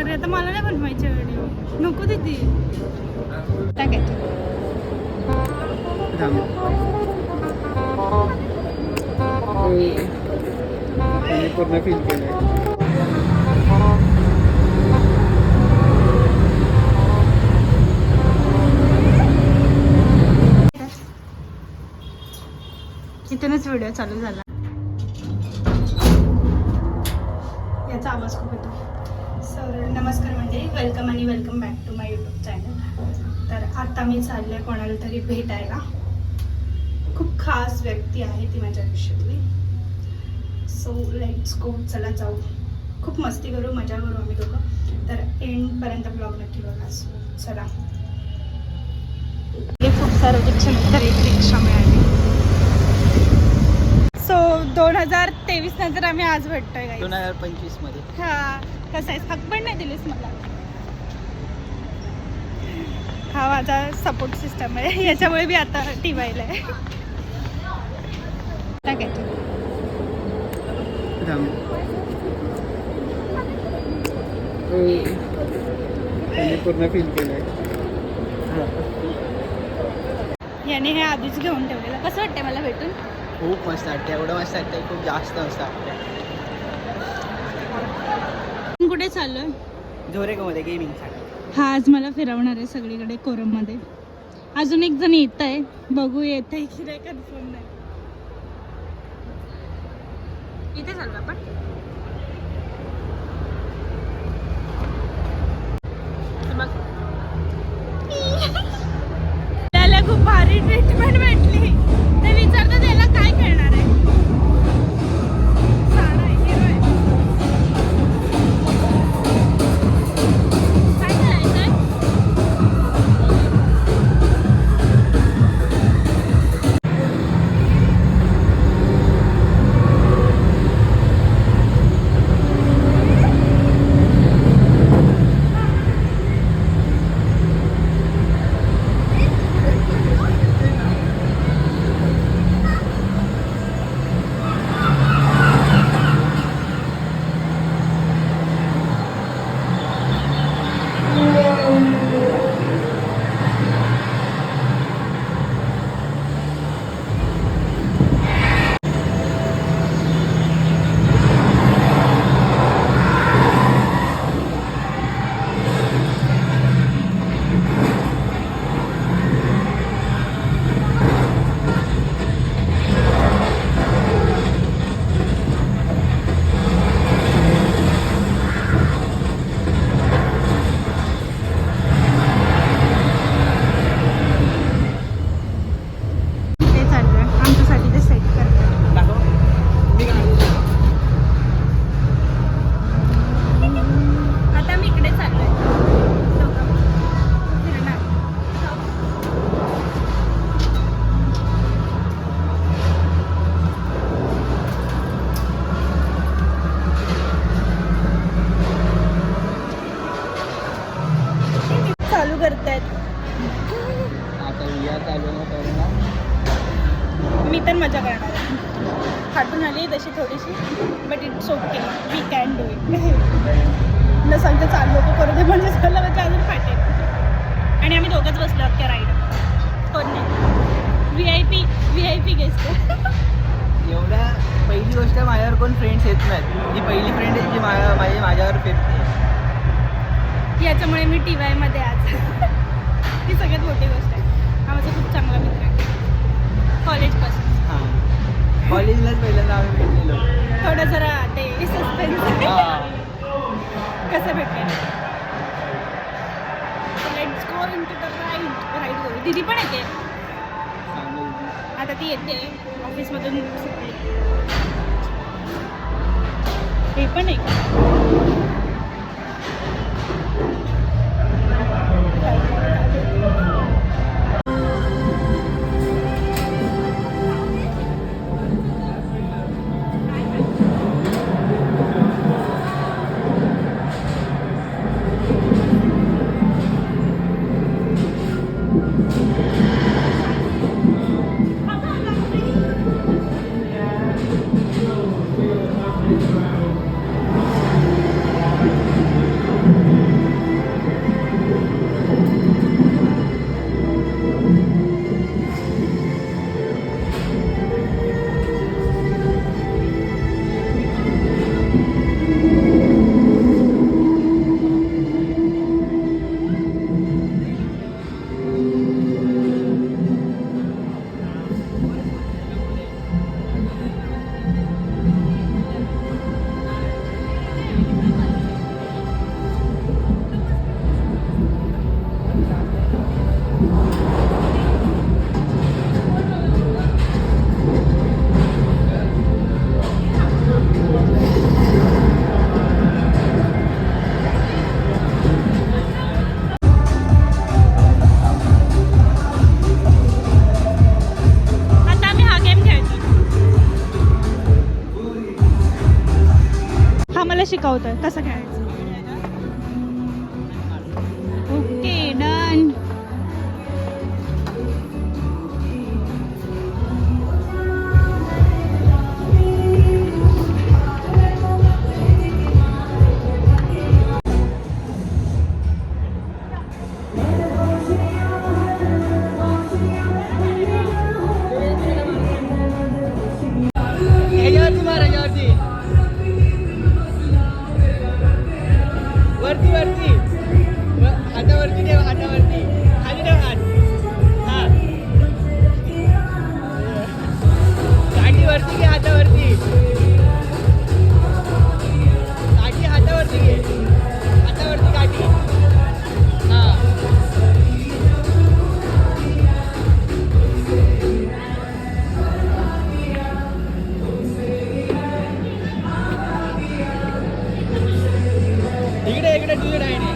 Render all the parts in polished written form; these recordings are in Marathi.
अरे आता मला नाही बनवायचे व्हिडिओ. नको दीदी. टाकायचं. पूर्ण फील केलंय. इथूनच व्हिडिओ चालू झाला. याचा आवाज खूप येतो. सर नमस्कार मंडळी, वेलकम आणि welcome back to my YouTube channel. तर आता मी चालले कोणाला तरी भेटायला. खूप खास व्यक्ती आहे ती माझ्या आयुष्यातली. So let's go. चला जाऊ. खूप मस्ती करू, मजा करू आम्ही दोघं. तर एंडपर्यंत ब्लॉग नक्की बघा. सो चला. खूप सारं रिक्षा मिळाली. सो 2023 नंतर आम्ही आज भेटतोय. 2025 मध्ये. हा कसं आहे, हक पण नाही दिलीस मला. हा माझा सपोर्ट सिस्टम आहे, याच्यामुळे मी आता टिवायला आहे. टाकायचं. पूर्ण फील केलंय. याने हे आधीच घेऊन ठेवलेलं. कसं वाटतंय मला भेटून? खूप मस्त वाटतं. एवढं मस्त वाटतं, खूप जास्त मस्त वाटतं. कुठे चाललोय? जोरेगावमध्ये गेमिंगसाठी. हा आज मला फिरवणार आहे सगळीकडे कोरममध्ये. अजून एक जण येत आहे, बघू येत आहे की नाही, कन्फर्म नाही. इथे चाललो आपण. त्याला खूप भारी ट्रीटमेंट भेटली. ते विचारतं त्याला काय करणार आहे. साडा आहे, हिरो आहे. काय करायचंय? चालू करतायत. आता या चालू ना. मी तर मजा करणार आहे. फाटून आली तशी थोडीशी, but it's okay, we can do it. न सांगता चालू होतो करू दे, म्हणजे झालं म्हणजे अजून फाटेल. आणि आम्ही दोघंच बसलो अख्ख्या राईड. कोण नाही. V I P guest. एवढ्या पहिली गोष्ट, माझ्यावर कोण फ्रेंड्स येत नाहीत. ही पहिली फ्रेंड आहे जी माझ्यावर फिरते. याच्यामुळे मी TY मध्ये आज. ही सगळ्यात मोठी गोष्ट आहे. हा माझा खूप चांगला मित्र आहे कॉलेजपासून. हां, कॉलेजलाच पहिल्यांदा आम्ही भेटलेलो. थोडं जरा ते सस्पेन्स. कसं भेटलं? Let's go into the ride करू. दीदी पण येते आता. ती येते ऑफिसमधून सुटली. हे पण आहे. शिकवतोय कसं खेळायचं. Okay done. याच्यावरती मार, याच्यावरती वरती वरती हातावरती ठेव, हातावरती खाली ठेव हात. हा काठी वरती घे, हातावरती काठी, हातावरती घे, हातावरती काठी. हा इकडे इकडे तुझ्या डायने.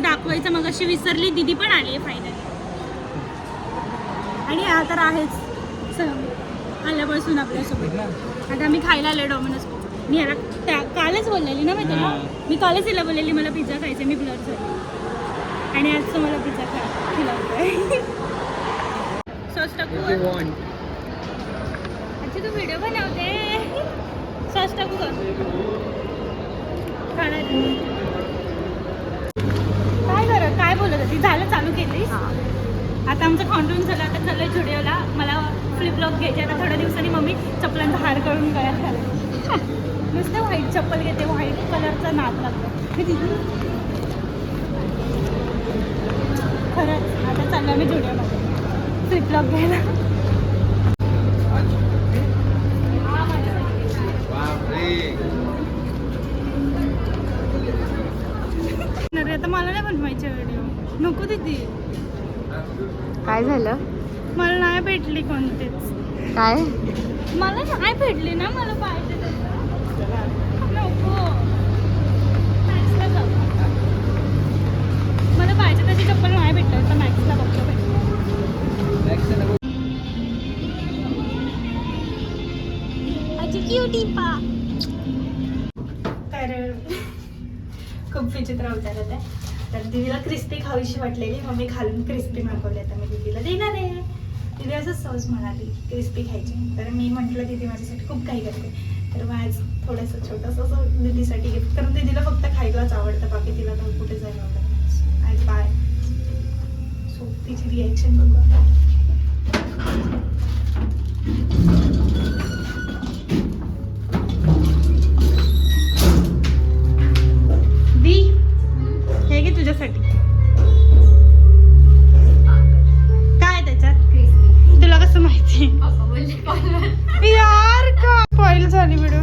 दाखवायचं मग अशी विसरली. दीदी पण आली आहे फायनली. आणि हा तर आहेच आल्यापासून आपल्यासोबत. आता आम्ही खायला आलो डॉमिनोज. मी याला कालच बोललेली ना, माहिती ना, मी कालच तिला बोललेली मला पिझ्झा खायचा. मी ब्लर झाली आणि आज तो मला पिझ्झा खिलावतोय. सॉस टाकू. अच्छा तू व्हिडिओ बनवते. सॉस टाकू का? काय करत काय बोलत होती? झालं चालू केली. आता आमचं कॉन्ट्रोल झालं. आता चाललंय झुडिओला. मला फ्लिप फ्लॉप घ्यायचे. आता थोड्या दिवसांनी मम्मी चप्पलांचा हार करून गळ्यात घालायला. नुसतं व्हाईट चप्पल घेते. व्हाईट कलरचा नाद लागतो खरंच. आता चाललं मी झुडिओमध्ये. ट्रिप ब्लॉग घ्यायला. अरे आता मला नाही बनवायचे व्हिडिओ. नको दीदी. काय झालं? मला नाही भेटली कोणतेच. काय? मला नाही भेटली ना, मला पाहिजे तसं. नको. मॅक्सला जाऊ. मला पाहिजे तशी चप्पल नाही भेटलं तर मॅक्सला बघतो भेटलं. तर खूप विचित्र उतरत आहे. तर दीदीला क्रिस्पी खावीशी वाटलेली, मग मी खालून क्रिस्पी मागवले. तर मी दीदीला देणार आहे. दीदी असं सहज म्हणाली क्रिस्पी खायची. तर मी म्हटलं दीदी माझ्यासाठी खूप काही करते. तर मग आज थोडंसं छोटंसं असं दीदीसाठी गिफ्ट. कारण दीदीला फक्त खायलाच आवडतं, बाकी तिला तर कुठे जायला आवडत. आज बाय. सो तिची रिॲक्शन बघू आता. दी हे घे तुझ्यासाठी. काय त्याच्यात? तुला कसं माहिती? यार का पॉइल झाली व्हिडिओ.